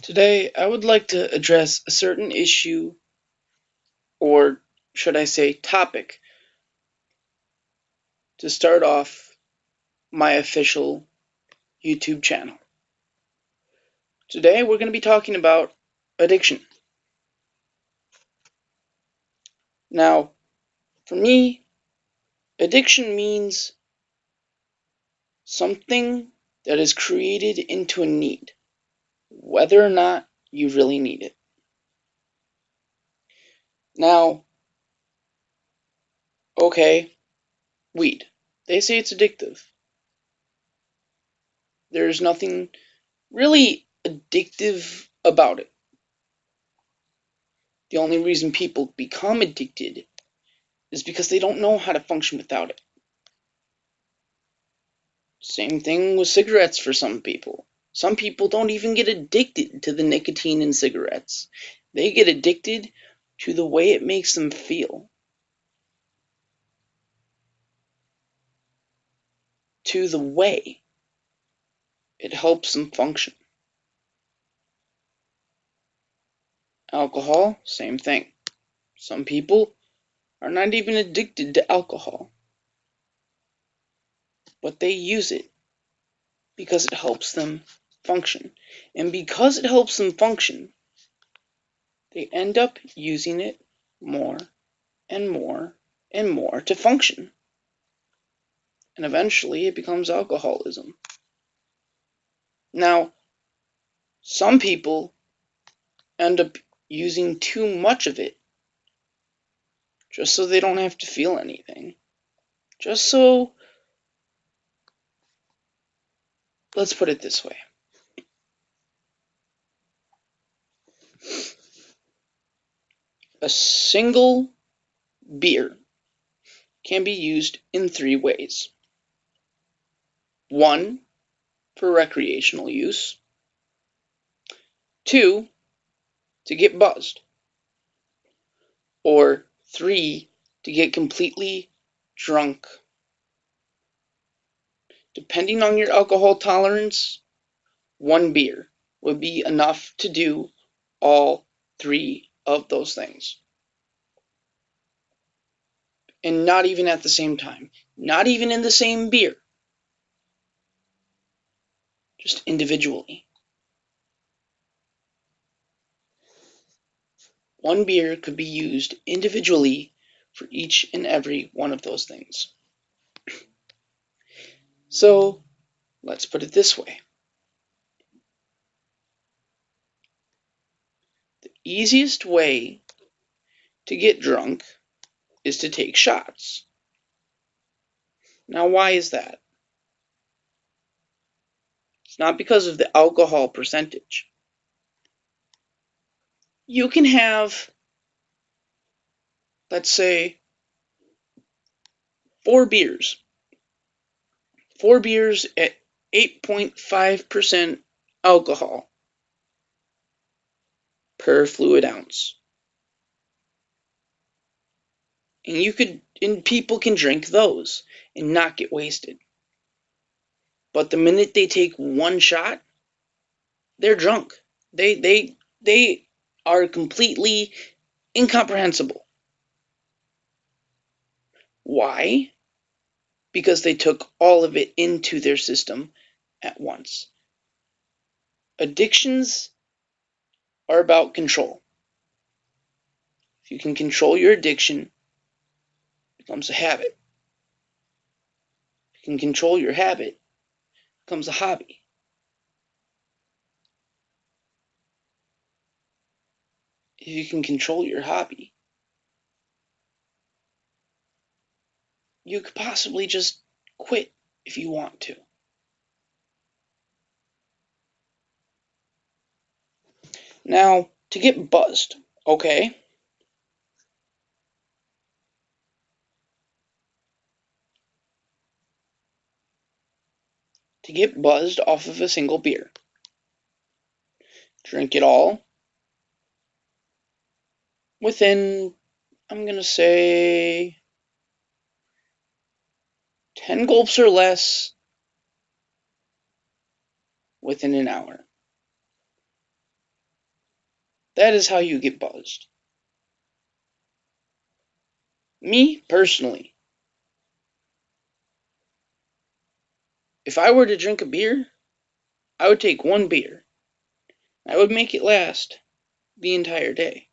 Today, I would like to address a certain issue, or should I say topic, to start off my official YouTube channel. Today, we're going to be talking about addiction. Now, for me, addiction means something that is created into a need, whether or not you really need it. Now, okay, weed. They say it's addictive. There's nothing really addictive about it. The only reason people become addicted is because they don't know how to function without it. Same thing with cigarettes for some people. Some people don't even get addicted to the nicotine in cigarettes. They get addicted to the way it makes them feel, to the way it helps them function. Alcohol, same thing. Some people are not even addicted to alcohol, but they use it because it helps them function. And because it helps them function, they end up using it more and more and more to function. And eventually it becomes alcoholism. Now, some people end up using too much of it just so they don't have to feel anything. Just so, let's put it this way. A single beer can be used in 3 ways. 1, for recreational use. 2, to get buzzed. Or 3, to get completely drunk. Depending on your alcohol tolerance, 1 beer would be enough to do all 3 of those things. And not even at the same time. Not even in the same beer. Just individually. 1 beer could be used individually for each and every one of those things. So, let's put it this way. The easiest way to get drunk is to take shots. Now, why is that? It's not because of the alcohol percentage. You can have, let's say, 4 beers. 4 beers at 8.5% alcohol per fluid ounce. And people can drink those and not get wasted. But the minute they take 1 shot, they're drunk. They are completely incomprehensible. Why? Because they took all of it into their system at once. Addictions are about control. If you can control your addiction, it becomes a habit. If you can control your habit, it becomes a hobby. If you can control your hobby, you could possibly just quit if you want to. Now, to get buzzed, okay? To get buzzed off of a single beer, drink it all within, I'm going to say, 10 gulps or less within an hour. That is how you get buzzed. Me, personally, if I were to drink a beer, I would take one beer. I would make it last the entire day.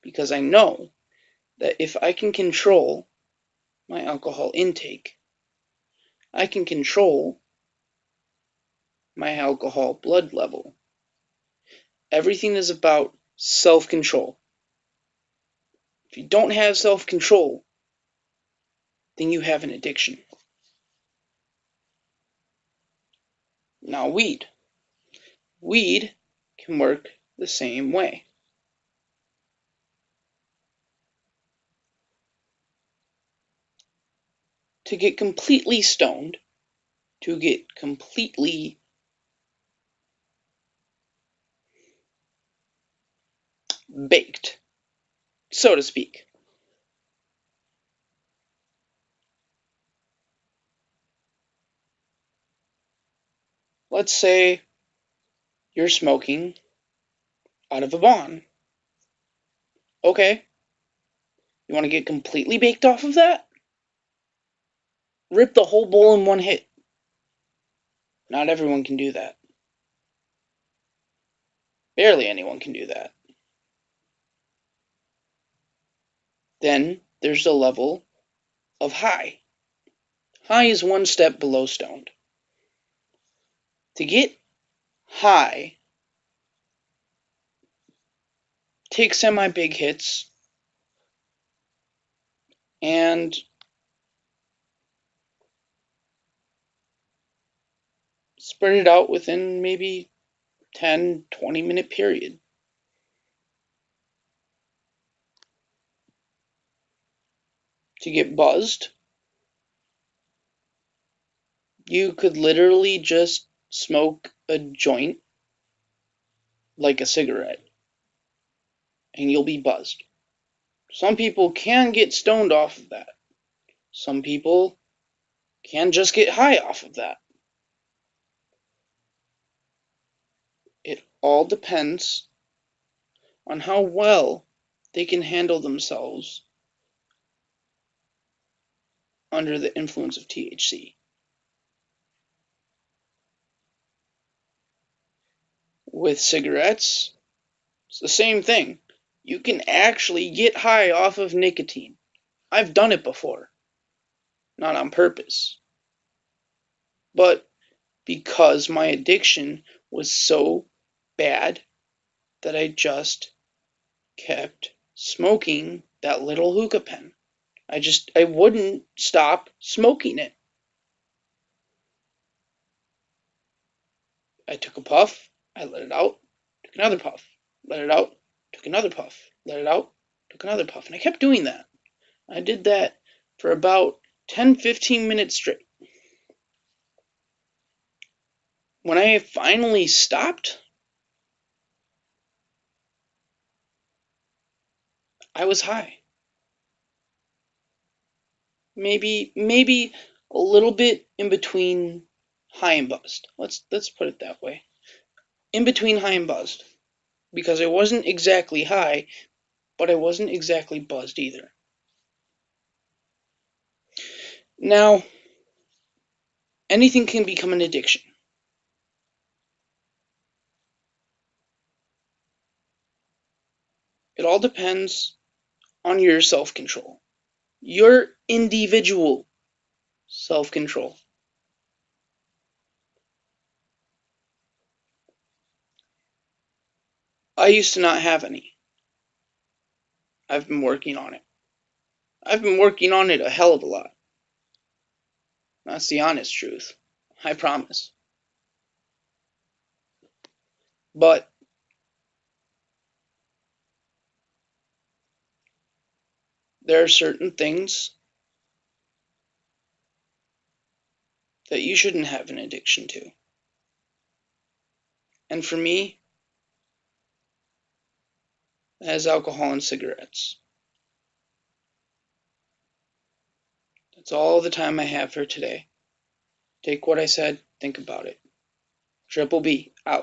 Because I know that if I can control my alcohol intake, I can control my alcohol blood level. Everything is about self-control. If you don't have self-control, then you have an addiction. Now, weed. Weed can work the same way. To get completely stoned, to get completely baked, so to speak. Let's say you're smoking out of a bong. Okay, you want to get completely baked off of that? Rip the whole bowl in one hit. Not everyone can do that. Barely anyone can do that. Then there's the level of high. High is one step below stoned. To get high, take semi-big hits and spread it out within maybe 10-20 minute period. To get buzzed, you could literally just smoke a joint like a cigarette and you'll be buzzed. Some people can get stoned off of that. Some people can just get high off of that. It all depends on how well they can handle themselves under the influence of THC. With cigarettes, it's the same thing. You can actually get high off of nicotine. I've done it before. Not on purpose. But because my addiction was so bad that I just kept smoking that little hookah pen. I wouldn't stop smoking it. I took a puff, I let it out, took another puff, let it out, took another puff, let it out, took another puff. And I kept doing that. I did that for about 10-15 minutes straight. When I finally stopped, I was high. Maybe a little bit in between high and buzzed. Let's put it that way. In between high and buzzed. Because I wasn't exactly high, but I wasn't exactly buzzed either. Now, anything can become an addiction. It all depends on your self-control. Your individual self-control. I used to not have any. I've been working on it. I've been working on it a hell of a lot. That's the honest truth. I promise. But there are certain things that you shouldn't have an addiction to. And for me, that is alcohol and cigarettes. That's all the time I have for today. Take what I said, think about it. Triple B, out.